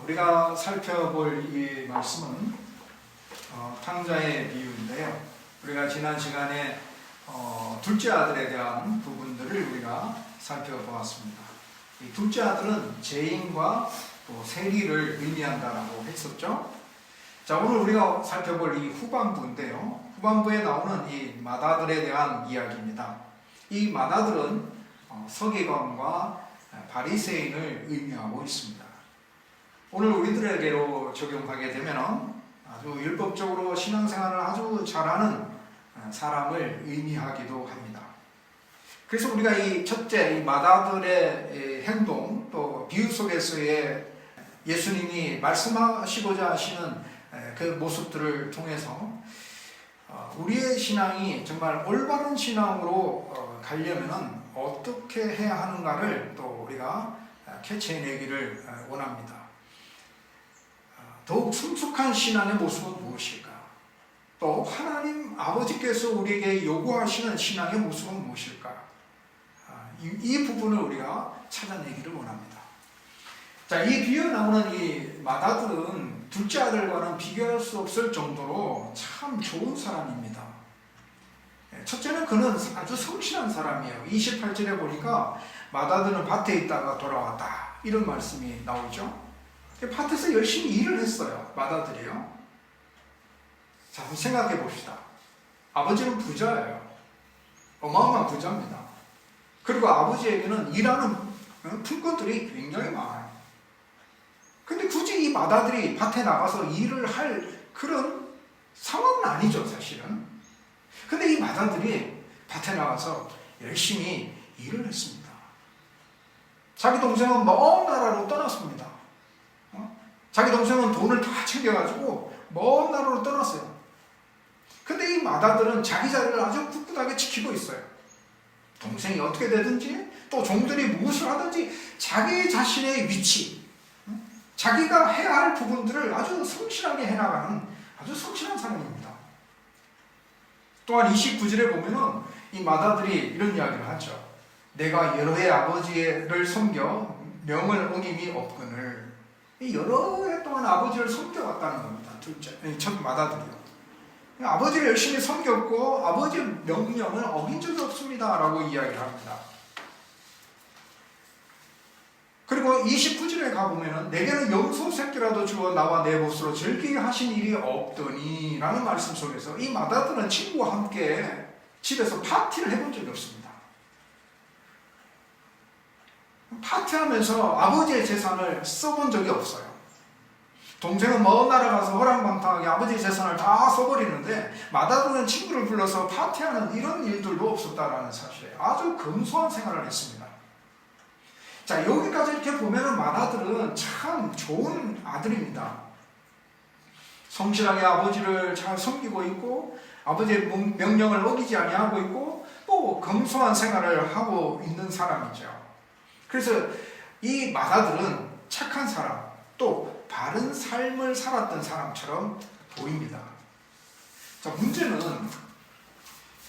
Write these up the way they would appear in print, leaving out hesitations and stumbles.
우리가 살펴볼 이 말씀은 탕자의 비유인데요. 우리가 지난 시간에 둘째 아들에 대한 부분들을 우리가 살펴보았습니다. 이 둘째 아들은 죄인과 또 세리를 의미한다라고 했었죠. 자, 오늘 우리가 살펴볼 이 후반부인데요. 후반부에 나오는 이 맏아들에 대한 이야기입니다. 이 맏아들은 서기관과 바리새인을 의미하고 있습니다. 오늘 우리들에게로 적용하게 되면 아주 율법적으로 신앙생활을 아주 잘하는 사람을 의미하기도 합니다. 그래서 우리가 이 첫째 이 맏아들의 행동 또 비유 속에서의 예수님이 말씀하시고자 하시는 그 모습들을 통해서 우리의 신앙이 정말 올바른 신앙으로 가려면 어떻게 해야 하는가를 또 우리가 캐치해내기를 원합니다. 더욱 성숙한 신앙의 모습은 무엇일까? 또 하나님 아버지께서 우리에게 요구하시는 신앙의 모습은 무엇일까? 이 부분을 우리가 찾아내기를 원합니다. 자, 이 비유에 나오는 이 맏아들은 둘째 아들과는 비교할 수 없을 정도로 참 좋은 사람입니다. 첫째는 그는 아주 성실한 사람이에요. 28절에 보니까 맏아들은 밭에 있다가 돌아왔다, 이런 말씀이 나오죠. 밭에서 열심히 일을 했어요. 맏아들이요. 자, 한번 생각해 봅시다. 아버지는 부자예요. 어마어마한 부자입니다. 그리고 아버지에게는 일하는 품꾼들이 굉장히 많아요. 근데 굳이 이 맏아들이 밭에 나가서 일을 할 그런 상황은 아니죠, 사실은. 근데 이 맏아들이 밭에 나가서 열심히 일을 했습니다. 자기 동생은 먼 나라로 떠났습니다. 자기 동생은 돈을 다 챙겨가지고 먼 나라로 떠났어요. 근데 이 맏아들은 자기 자리를 아주 꿋꿋하게 지키고 있어요. 동생이 어떻게 되든지 또 종들이 무엇을 하든지 자기 자신의 위치, 자기가 해야 할 부분들을 아주 성실하게 해나가는 아주 성실한 사람입니다. 또한 29절에 보면은 이 맏아들이 이런 이야기를 하죠. 내가 여러 해 아버지를 섬겨 명을 어김이 없거늘. 여러 해 동안 아버지를 섬겨왔다는 겁니다. 첫 맏아들이요. 아버지를 열심히 섬겼고 아버지의 명령을 어긴 적이 없습니다 라고 이야기를 합니다. 그리고 29절에 가보면 내게는 염소 새끼라도 주어 나와 내 몫으로 즐기게 하신 일이 없더니 라는 말씀 속에서 이 맏아들은 친구와 함께 집에서 파티를 해본 적이 없습니다. 파티하면서 아버지의 재산을 써본 적이 없어요. 동생은 먼 나라 가서 허랑방탕하게 아버지의 재산을 다 써버리는데 맏아들은 친구를 불러서 파티하는 이런 일들도 없었다라는 사실에 아주 검소한 생활을 했습니다. 자, 여기까지 이렇게 보면은 맏아들은 참 좋은 아들입니다. 성실하게 아버지를 잘 섬기고 있고 아버지의 명령을 어기지 아니하고 있고 또 검소한 생활을 하고 있는 사람이죠. 그래서 이 맏아들은 착한 사람 또 바른 삶을 살았던 사람처럼 보입니다. 자, 문제는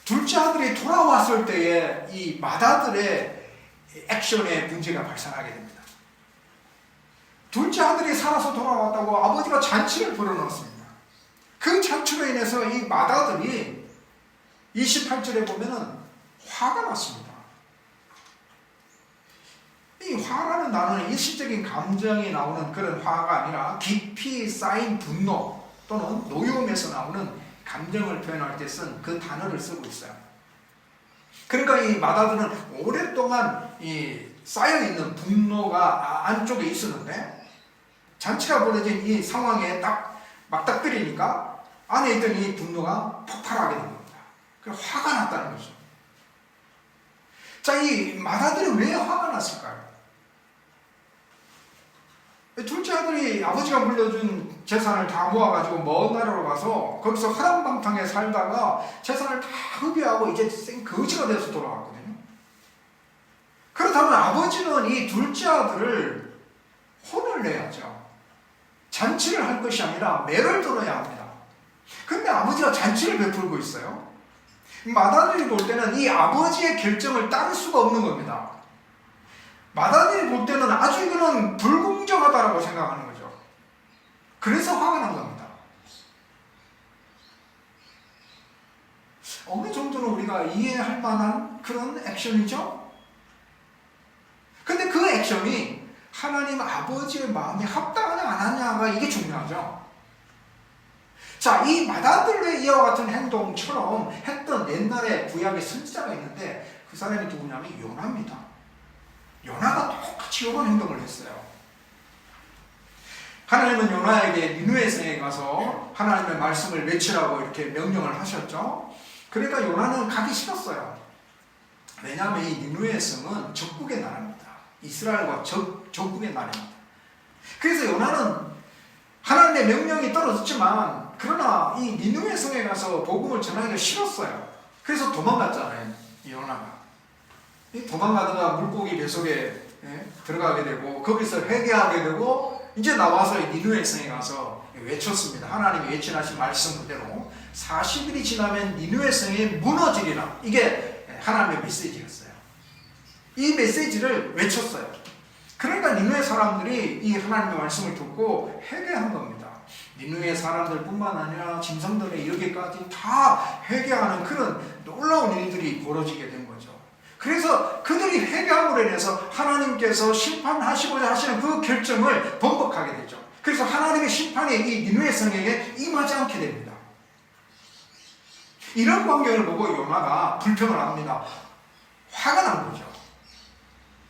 둘째 아들이 돌아왔을 때에 이 맏아들의 액션에 문제가 발생하게 됩니다. 둘째 아들이 살아서 돌아왔다고 아버지가 잔치를 벌여놓습니다. 그 잔치로 인해서 이 맏아들이 28절에 보면은 화가 났습니다. 이 화라는 단어는 일시적인 감정이 나오는 그런 화가 아니라 깊이 쌓인 분노 또는 노여움에서 나오는 감정을 표현할 때 쓴 그 단어를 쓰고 있어요. 그러니까 이 맏아들은 오랫동안 이 쌓여있는 분노가 안쪽에 있었는데 잔치가 벌어진 이 상황에 딱 맞닥뜨리니까 안에 있던 이 분노가 폭발하게 된 겁니다. 그래서 화가 났다는 거죠. 자, 이 맏아들이 왜 화가 났을까요? 둘째 아들이 아버지가 물려준 재산을 다 모아가지고 먼 나라로 가서 거기서 허랑방탕에 살다가 재산을 다 흡입하고 이제 생거지가 돼서 돌아왔거든요. 그렇다면 아버지는 이 둘째 아들을 혼을 내야죠. 잔치를 할 것이 아니라 매를 들어야 합니다. 근데 아버지가 잔치를 베풀고 있어요. 맏아들이 볼 때는 이 아버지의 결정을 따를 수가 없는 겁니다. 맏아들이 볼 때는 아주 이거는 불공정하다라고 생각하는 거죠. 그래서 화가 난 겁니다. 어느 정도는 우리가 이해할 만한 그런 액션이죠. 근데 그 액션이 하나님 아버지의 마음에 합당하냐 안 하냐가 이게 중요하죠. 자, 이 맏아들의 이와 같은 행동처럼 했던 옛날에 구약의 선지자가 있는데 그 사람이 누구냐면 요나입니다. 요나가 똑같이 이런 행동을 했어요. 하나님은 요나에게 니느웨 성에 가서 하나님의 말씀을 외치라고 이렇게 명령을 하셨죠. 그러니까 요나는 가기 싫었어요. 왜냐하면 이 니느웨 성은 적국의 나라입니다. 이스라엘과 적국의 나라입니다. 그래서 요나는 하나님의 명령이 떨어졌지만 그러나 이 니느웨 성에 가서 복음을 전하기가 싫었어요. 그래서 도망갔잖아요. 이 요나가. 도망가다가 물고기 뱃속에 들어가게 되고 거기서 회개하게 되고 이제 나와서 니느웨 성에 가서 외쳤습니다. 하나님이 외친하신 말씀 그대로 40일이 지나면 니느웨 성이 무너지리라. 이게 하나님의 메시지였어요. 이 메시지를 외쳤어요. 그러니까 니느웨 사람들이 이 하나님의 말씀을 듣고 회개한 겁니다. 니느웨 사람들뿐만 아니라 짐승들의 여기까지 다 회개하는 그런 놀라운 일들이 벌어지게 된 거죠. 그래서 그들이 회개함으로 인해서 하나님께서 심판하시고자 하시는 그 결정을 번복하게 되죠. 그래서 하나님의 심판이 이 니느웨 성에게 임하지 않게 됩니다. 이런 광경을 보고 요나가 불평을 합니다. 화가 난 거죠.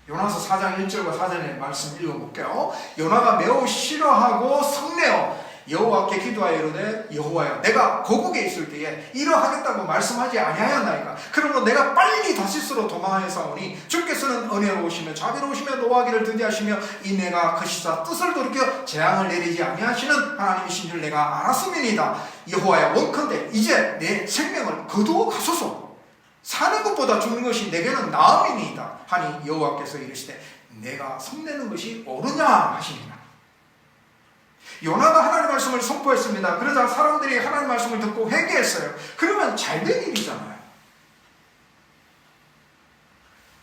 요나서 4장 1절과 4절의 말씀 읽어볼게요. 요나가 매우 싫어하고 성내어 여호와께 기도하여 이르되 여호와여 내가 고국에 있을 때에 이러하겠다고 말씀하지 아니하였나이까. 그러므로 내가 빨리 다시스로 도망하였사오니 주께서는 은혜로우시며 자비로우시며 노하기를 드디하시며 이 내가 거시사 뜻을 돌이켜 재앙을 내리지 아니하시는 하나님이신 줄 내가 알았음이니이다. 여호와여 원컨대 이제 내 생명을 거두어 가소서. 사는 것보다 죽는 것이 내게는 나음이니이다 하니 여호와께서 이르시되 내가 성내는 것이 옳으냐 하시니라. 요나가 하나님의 말씀을 선포했습니다. 그러자 사람들이 하나님의 말씀을 듣고 회개했어요. 그러면 잘된 일이잖아요.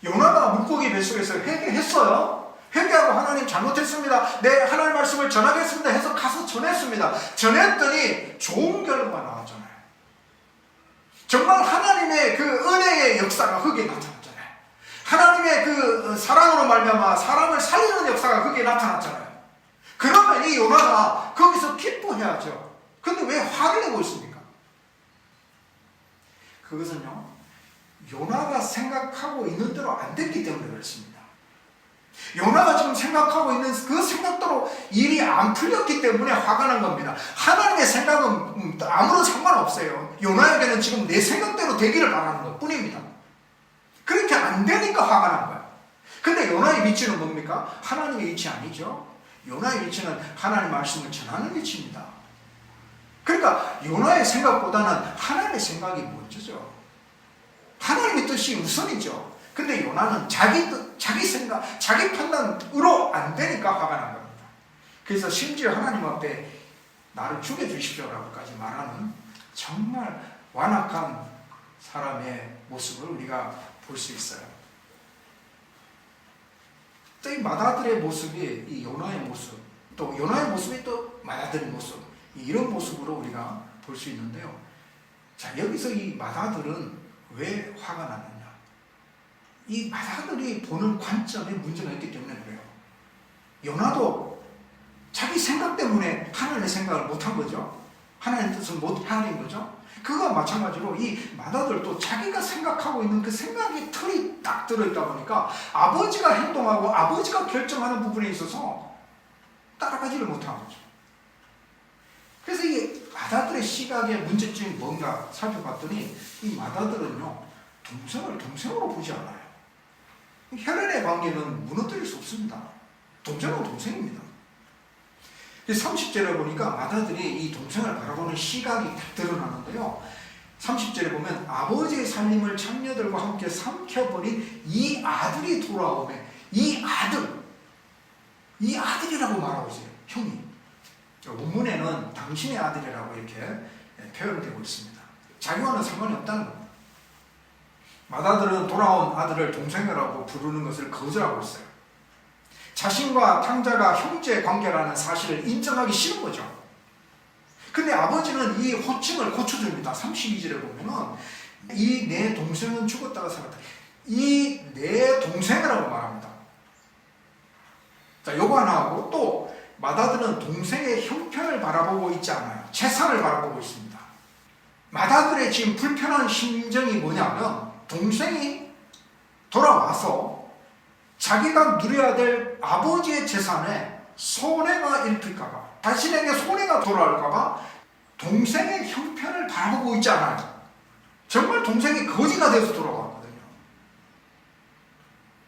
요나가 물고기 뱃속에서 회개했어요. 회개하고 하나님 잘못했습니다. 네, 하나님의 말씀을 전하겠습니다 해서 가서 전했습니다. 전했더니 좋은 결과가 나왔잖아요. 정말 하나님의 그 은혜의 역사가 거기에 나타났잖아요. 하나님의 그 사랑으로 말미암아 사람을 살리는 역사가 거기에 나타났잖아요. 그러면 이 요나가 거기서 기뻐해야죠. 근데 왜 화를 내고 있습니까? 그것은요, 요나가 생각하고 있는 대로 안 됐기 때문에 그렇습니다. 요나가 지금 생각하고 있는 그 생각대로 일이 안 풀렸기 때문에 화가 난 겁니다. 하나님의 생각은 아무런 상관없어요. 요나에게는 지금 내 생각대로 되기를 바라는 것 뿐입니다. 그렇게 안 되니까 화가 난 거예요. 근데 요나의 위치는 뭡니까? 하나님의 위치 아니죠. 요나의 위치는 하나님의 말씀을 전하는 위치입니다. 그러니까 요나의 생각보다는 하나님의 생각이 먼저죠. 하나님의 뜻이 우선이죠. 근데 요나는 자기 뜻, 자기 생각, 자기 판단으로 안 되니까 화가 난 겁니다. 그래서 심지어 하나님 앞에 나를 죽여주십시오라고까지 말하는 정말 완악한 사람의 모습을 우리가 볼 수 있어요. 또 이 맏아들의 모습이 이 요나의 모습, 또 요나의 모습이 또 맏아들의 모습, 이런 모습으로 우리가 볼 수 있는데요. 자, 여기서 이 맏아들은 왜 화가 났느냐? 이 맏아들이 보는 관점에 문제가 있기 때문에 그래요. 요나도 자기 생각 때문에 하나님의 생각을 못한 거죠. 하나님의 뜻을 못하는 거죠. 그거와 마찬가지로 이 맏아들도 자기가 생각하고 있는 그 생각의 틀이 딱 들어있다 보니까 아버지가 행동하고 아버지가 결정하는 부분에 있어서 따라가지를 못한 거죠. 그래서 이 맏아들의 시각의 문제점이 뭔가 살펴봤더니 이 맏아들은요, 동생을 동생으로 보지 않아요. 혈연의 관계는 무너뜨릴 수 없습니다. 동생은 동생입니다. 30절에 보니까 맏아들이 이 동생을 바라보는 시각이 딱 드러나는데요. 30절에 보면 아버지의 살림을 장녀들과 함께 삼켜버린 이 아들이 돌아오매 이 아들이라고 말하고 있어요. 형이. 원문에는 당신의 아들이라고 이렇게 표현되고 있습니다. 자기와는 상관이 없다는 겁니다. 맏아들은 돌아온 아들을 동생이라고 부르는 것을 거절하고 있어요. 자신과 탕자가 형제 관계라는 사실을 인정하기 싫은 거죠. 근데 아버지는 이 호칭을 고쳐줍니다. 32절에 보면은 이 내 동생은 죽었다가 살았다. 이 내 동생이라고 말합니다. 자, 요거 하나 하고 또 맏아들은 동생의 형편을 바라보고 있지 않아요. 재산을 바라보고 있습니다. 맏아들의 지금 불편한 심정이 뭐냐면 동생이 돌아와서 자기가 누려야 될 아버지의 재산에 손해가 일필까봐, 자신에게 손해가 돌아올까봐 동생의 형편을 바라보고 있지 않아요. 정말 동생이 거지가 돼서 돌아왔거든요.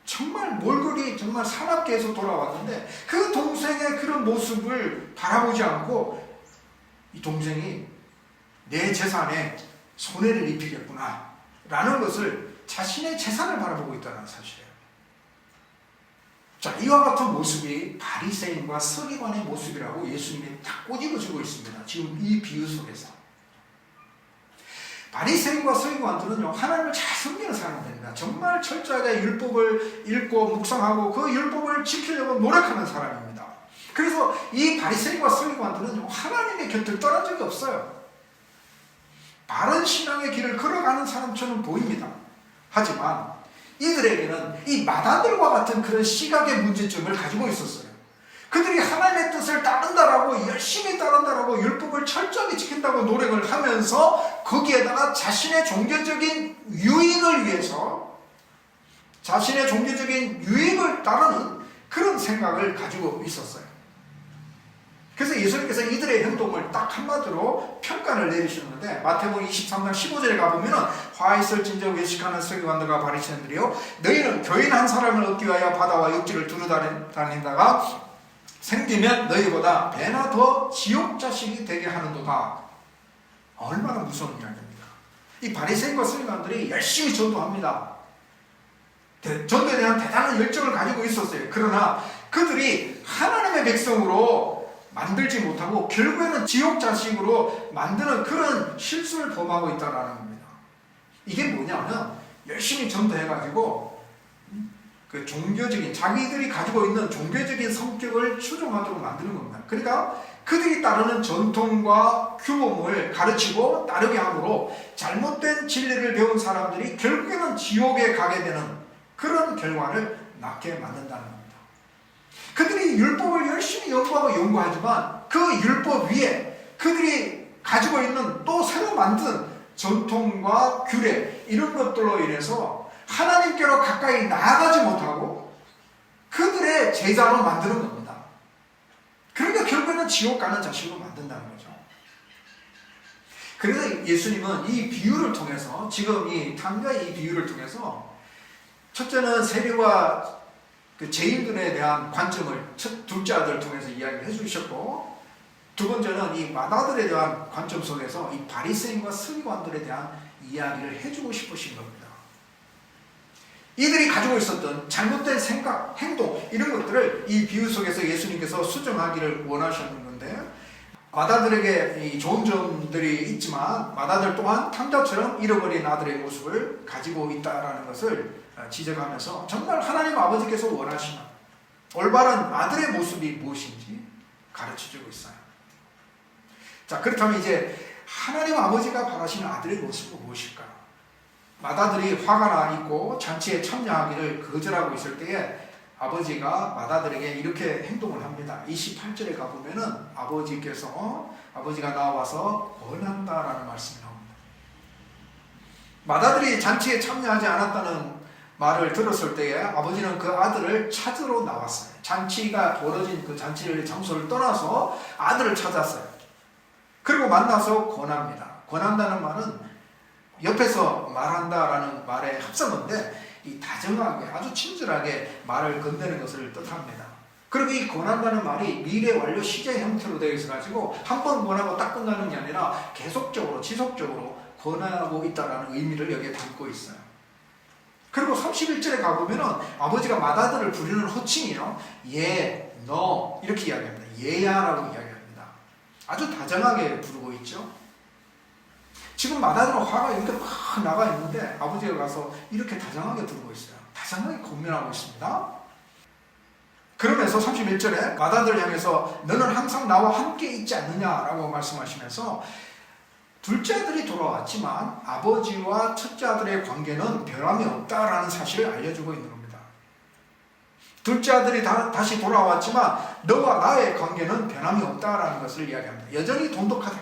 정말 몰골이 정말 사납게 해서 돌아왔는데 그 동생의 그런 모습을 바라보지 않고 이 동생이 내 재산에 손해를 입히겠구나 라는 것을 자신의 재산을 바라보고 있다는 사실이에요. 자, 이와 같은 모습이 바리새인과 서기관의 모습이라고 예수님이 딱 꼬집어주고 있습니다. 지금 이 비유 속에서. 바리새인과 서기관들은요, 하나님을 잘 섬기는 사람들입니다. 정말 철저하게 율법을 읽고 묵상하고 그 율법을 지키려고 노력하는 사람입니다. 그래서 이 바리새인과 서기관들은요, 하나님의 곁을 떠난 적이 없어요. 바른 신앙의 길을 걸어가는 사람처럼 보입니다. 하지만 이들에게는 이 맏아들과 같은 그런 시각의 문제점을 가지고 있었어요. 그들이 하나님의 뜻을 따른다라고, 열심히 따른다라고, 율법을 철저하게 지킨다고 노력을 하면서 거기에다가 자신의 종교적인 유익을 위해서, 자신의 종교적인 유익을 따르는 그런 생각을 가지고 있었어요. 그래서 예수님께서 이들의 행동을 딱 한마디로 평가를 내리셨는데, 마태복음 23장 15절에 가보면 화 있을진저 외식하는 서기관들과 바리새인들이요, 너희는 교인 한 사람을 얻기 위하여 바다와 육지를 두루다니다가 생기면 너희보다 배나 더 지옥 자식이 되게 하는도다. 얼마나 무서운 이야기입니까? 이 바리새인과 서기관들이 열심히 전도합니다. 전도에 대한 대단한 열정을 가지고 있었어요. 그러나 그들이 하나님의 백성으로 만들지 못하고 결국에는 지옥 자식으로 만드는 그런 실수를 범하고 있다는 겁니다. 이게 뭐냐면 열심히 전도해가지고 그 종교적인, 자기들이 가지고 있는 종교적인 성격을 추종하도록 만드는 겁니다. 그러니까 그들이 따르는 전통과 규범을 가르치고 따르게 함으로 잘못된 진리를 배운 사람들이 결국에는 지옥에 가게 되는 그런 결과를 낳게 만든다는 겁니다. 그들이 율법을 열심히 연구하지만 그 율법 위에 그들이 가지고 있는 또 새로 만든 전통과 규례, 이런 것들로 인해서 하나님께로 가까이 나아가지 못하고 그들의 제자로 만드는 겁니다. 그러니까 결국에는 지옥 가는 자식으로 만든다는 거죠. 그래서 예수님은 이 비유를 통해서, 지금 이 탐자의 이 비유를 통해서, 첫째는 세리와 그 죄인들에 대한 관점을 둘째 아들을 통해서 이야기를 해주셨고, 두 번째는 이 맏아들에 대한 관점 속에서 이 바리새인과 서기관들에 대한 이야기를 해주고 싶으신 겁니다. 이들이 가지고 있었던 잘못된 생각, 행동, 이런 것들을 이 비유 속에서 예수님께서 수정하기를 원하셨는 건데, 맏아들에게 이 좋은 점들이 있지만 맏아들 또한 탕자처럼 잃어버린 아들의 모습을 가지고 있다는 것을 지적하면서 정말 하나님 아버지께서 원하시는 올바른 아들의 모습이 무엇인지 가르쳐주고 있어요. 자, 그렇다면 이제 하나님 아버지가 바라시는 아들의 모습은 무엇일까? 맏아들이 화가 나 있고 잔치에 참여하기를 거절하고 있을 때에 아버지가 맏아들에게 이렇게 행동을 합니다. 28절에 가보면은 아버지가 나와서 권한다라는 말씀이 나옵니다. 맏아들이 잔치에 참여하지 않았다는 말을 들었을 때에 아버지는 그 아들을 찾으러 나왔어요. 잔치가 벌어진 그 잔치를 장소를 떠나서 아들을 찾았어요. 그리고 만나서 권합니다. 권한다는 말은 옆에서 말한다라는 말의 합성어인데, 이 다정하게 아주 친절하게 말을 건네는 것을 뜻합니다. 그리고 이 권한다는 말이 미래 완료 시제 형태로 되어 있어가지고 한 번 권하고 딱 끝나는 게 아니라 계속적으로 지속적으로 권하고 있다는 의미를 여기에 담고 있어요. 그리고 31절에 가보면은 아버지가 맏아들을 부르는 호칭이요, 얘, 너 이렇게 이야기합니다. 얘야라고 이야기합니다. 아주 다정하게 부르고 있죠. 지금 맏아들은 화가 이렇게 막 나가 있는데 아버지가 가서 이렇게 다정하게 부르고 있어요. 다정하게 권면하고 있습니다. 그러면서 31절에 맏아들을 향해서 너는 항상 나와 함께 있지 않느냐라고 말씀하시면서 둘째 아들이 돌아왔지만 아버지와 첫째 아들의 관계는 변함이 없다라는 사실을 알려주고 있는 겁니다. 둘째 아들이 다시 돌아왔지만 너와 나의 관계는 변함이 없다라는 것을 이야기합니다. 여전히 돈독하다.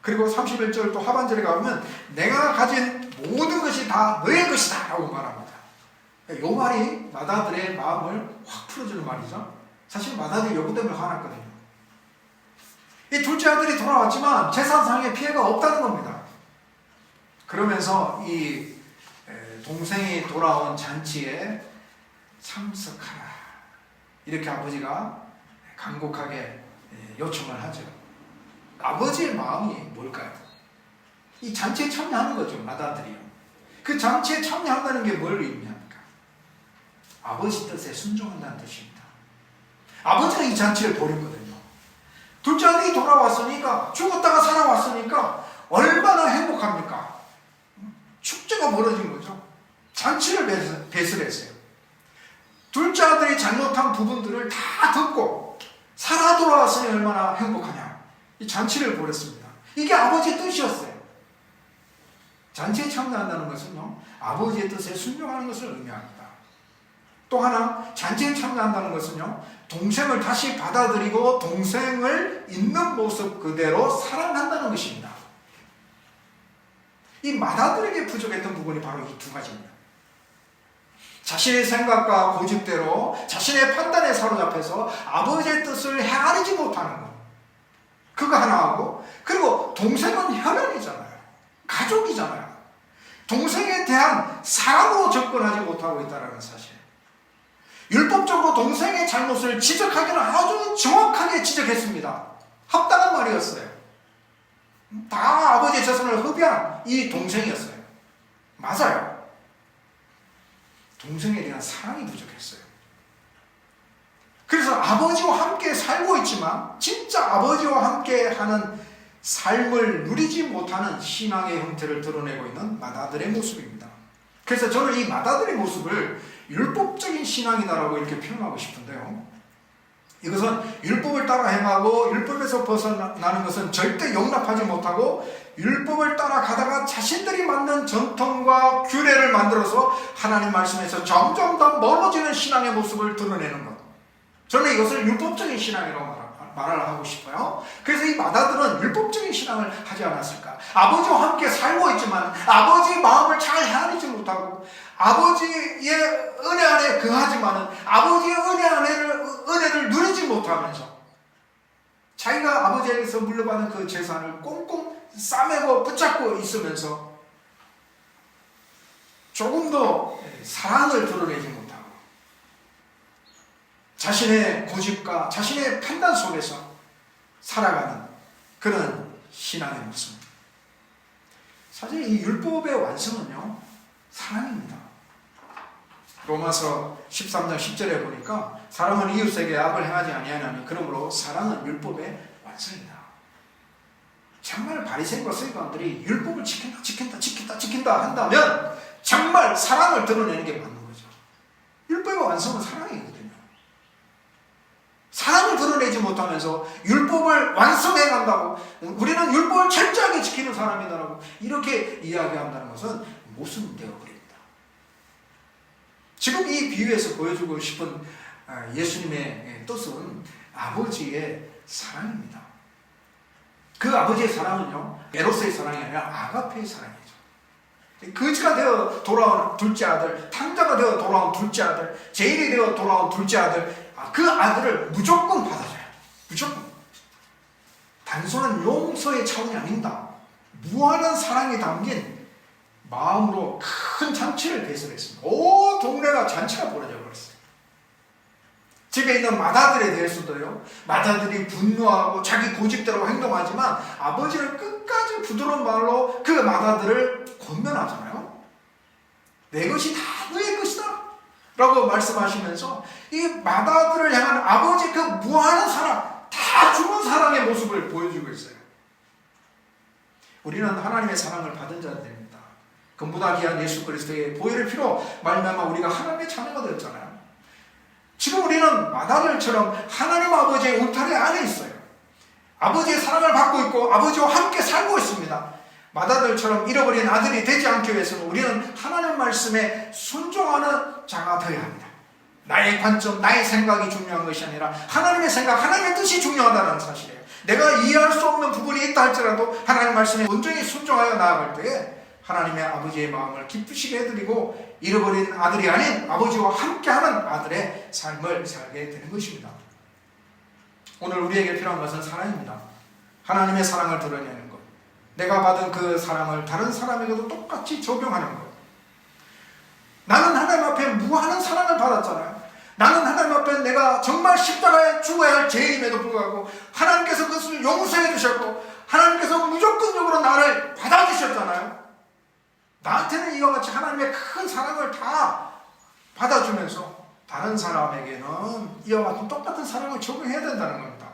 그리고 31절 또 하반절에 가보면 내가 가진 모든 것이 다 너의 것이다 라고 말합니다. 이 말이 맏아들의 마음을 확 풀어주는 말이죠. 사실 맏아들이 요거 때문에 화났거든요. 이 둘째 아들이 돌아왔지만 재산상의 피해가 없다는 겁니다. 그러면서 이 동생이 돌아온 잔치에 참석하라 이렇게 아버지가 간곡하게 요청을 하죠. 아버지의 마음이 뭘까요? 이 잔치에 참여하는 거죠. 맏아들이요. 그 잔치에 참여한다는 게 뭘 의미합니까? 아버지 뜻에 순종한다는 뜻입니다. 아버지가 이 잔치를 벌였거든요. 둘째 아들이 돌아왔으니까, 죽었다가 살아왔으니까 얼마나 행복합니까? 축제가 벌어진 거죠. 잔치를 배설했어요. 둘째 아들이 잘못한 부분들을 다 듣고 살아 돌아왔으니 얼마나 행복하냐. 이 잔치를 벌였습니다. 이게 아버지의 뜻이었어요. 잔치에 참여한다는 것은요, 아버지의 뜻에 순종하는 것을 의미합니다. 또 하나, 잔치에 참여한다는 것은요, 동생을 다시 받아들이고 동생을 있는 모습 그대로 사랑한다는 것입니다. 이 맏아들에게 부족했던 부분이 바로 이 두 가지입니다. 자신의 생각과 고집대로 자신의 판단에 사로잡혀서 아버지의 뜻을 헤아리지 못하는 것. 그거 하나하고, 그리고 동생은 혈연이잖아요. 가족이잖아요. 동생에 대한 사랑으로 접근하지 못하고 있다는 사실. 율법적으로 동생의 잘못을 지적하기는 아주 정확하게 지적했습니다. 합당한 말이었어요. 다 아버지의 재산을 흡입한 이 동생이었어요. 맞아요. 동생에 대한 사랑이 부족했어요. 그래서 아버지와 함께 살고 있지만 진짜 아버지와 함께 하는 삶을 누리지 못하는 신앙의 형태를 드러내고 있는 맏아들의 모습입니다. 그래서 저는 이 맏아들의 모습을 율법적인 신앙이다라고 이렇게 표현하고 싶은데요. 이것은 율법을 따라 행하고 율법에서 벗어나는 것은 절대 용납하지 못하고 율법을 따라가다가 자신들이 만든 전통과 규례를 만들어서 하나님 말씀에서 점점 더 멀어지는 신앙의 모습을 드러내는 것. 저는 이것을 율법적인 신앙이라고 말을 하고 싶어요. 그래서 이 맏아들은 율법적인 신앙을 하지 않았을까? 아버지와 함께 살고 있지만 아버지의 마음을 잘 헤아리지 못하고 아버지의 은혜 안에 거하지만은 아버지의 은혜를 누리지 못하면서 자기가 아버지에게서 물려받은 그 재산을 꽁꽁 싸매고 붙잡고 있으면서 조금 더 사랑을 드러내지 못하고 자신의 고집과 자신의 판단 속에서 살아가는 그런 신앙의 모습. 사실 이 율법의 완성은요, 사랑입니다. 로마서 13장 10절에 보니까 사랑은 이웃에게 악을 행하지 아니하나니 그러므로 사랑은 율법의 완성이다. 정말 바리새인과 서기관들이 율법을 지킨다 한다면 정말 사랑을 드러내는 게 맞는 거죠. 율법의 완성은 사랑이거든요. 사랑을 드러내지 못하면서 율법을 완성해 간다고, 우리는 율법을 철저하게 지키는 사람이다라고 이렇게 이야기한다는 것은 모순되어 버립니다. 지금 이 비유에서 보여주고 싶은 예수님의 뜻은 아버지의 사랑입니다. 그 아버지의 사랑은요, 에로스의 사랑이 아니라 아가페의 사랑이죠. 거지가 되어 돌아온 둘째 아들, 탕자가 되어 돌아온 둘째 아들, 제일이 되어 돌아온 둘째 아들, 그 아들을 무조건 받아줘요. 무조건. 단순한 용서의 차원이 아닙니다. 무한한 사랑이 담긴 마음으로 큰 잔치를 배설했습니다. 온 동네가 잔치가 벌어져 버렸어요. 집에 있는 맏아들에 대해서도요, 맏아들이 분노하고 자기 고집대로 행동하지만 아버지는 끝까지 부드러운 말로 그 맏아들을 권면하잖아요. 내 것이 다 너의 것이다 라고 말씀하시면서 이 맏아들을 향한 아버지의 그 무한한 사랑, 다 주는 사랑의 모습을 보여주고 있어요. 우리는 하나님의 사랑을 받은 자들입니다. 그보다 귀한 예수 그리스도의 보혈의 피로 말미암아 우리가 하나님의 자녀가 되었잖아요. 지금 우리는 마다들처럼 하나님 아버지의 울타리 안에 있어요. 아버지의 사랑을 받고 있고 아버지와 함께 살고 있습니다. 마다들처럼 잃어버린 아들이 되지 않기 위해서는 우리는 하나님 말씀에 순종하는 자가 되어야 합니다. 나의 관점, 나의 생각이 중요한 것이 아니라 하나님의 생각, 하나님의 뜻이 중요하다는 사실이에요. 내가 이해할 수 없는 부분이 있다 할지라도 하나님 말씀에 온전히 순종하여 나아갈 때에 하나님의 아버지의 마음을 기쁘시게 해드리고 잃어버린 아들이 아닌 아버지와 함께하는 아들의 삶을 살게 되는 것입니다. 오늘 우리에게 필요한 것은 사랑입니다. 하나님의 사랑을 드러내는 것, 내가 받은 그 사랑을 다른 사람에게도 똑같이 적용하는 것. 나는 하나님 앞에 무한한 사랑을 받았잖아요. 나는 하나님 앞에 내가 정말 십자가에 죽어야 할 죄임에도 불구하고 하나님께서 그것을 용서해 주셨고 하나님께서 무조건적으로 나를 받아주셨잖아요. 나한테는 이와 같이 하나님의 큰 사랑을 다 받아주면서 다른 사람에게는 이와 같은 똑같은 사랑을 적용해야 된다는 겁니다.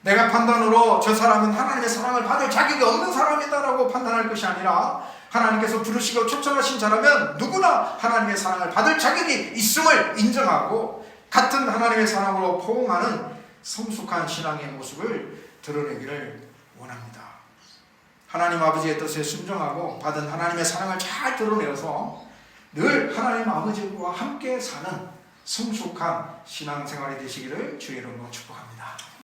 내가 판단으로 저 사람은 하나님의 사랑을 받을 자격이 없는 사람이다라고 판단할 것이 아니라 하나님께서 부르시고 초청하신 자라면 누구나 하나님의 사랑을 받을 자격이 있음을 인정하고 같은 하나님의 사랑으로 포옹하는 성숙한 신앙의 모습을 드러내기를 원합니다. 하나님 아버지의 뜻에 순종하고 받은 하나님의 사랑을 잘 드러내어서 늘 하나님 아버지와 함께 사는 성숙한 신앙생활이 되시기를 주의 이름으로 축복합니다.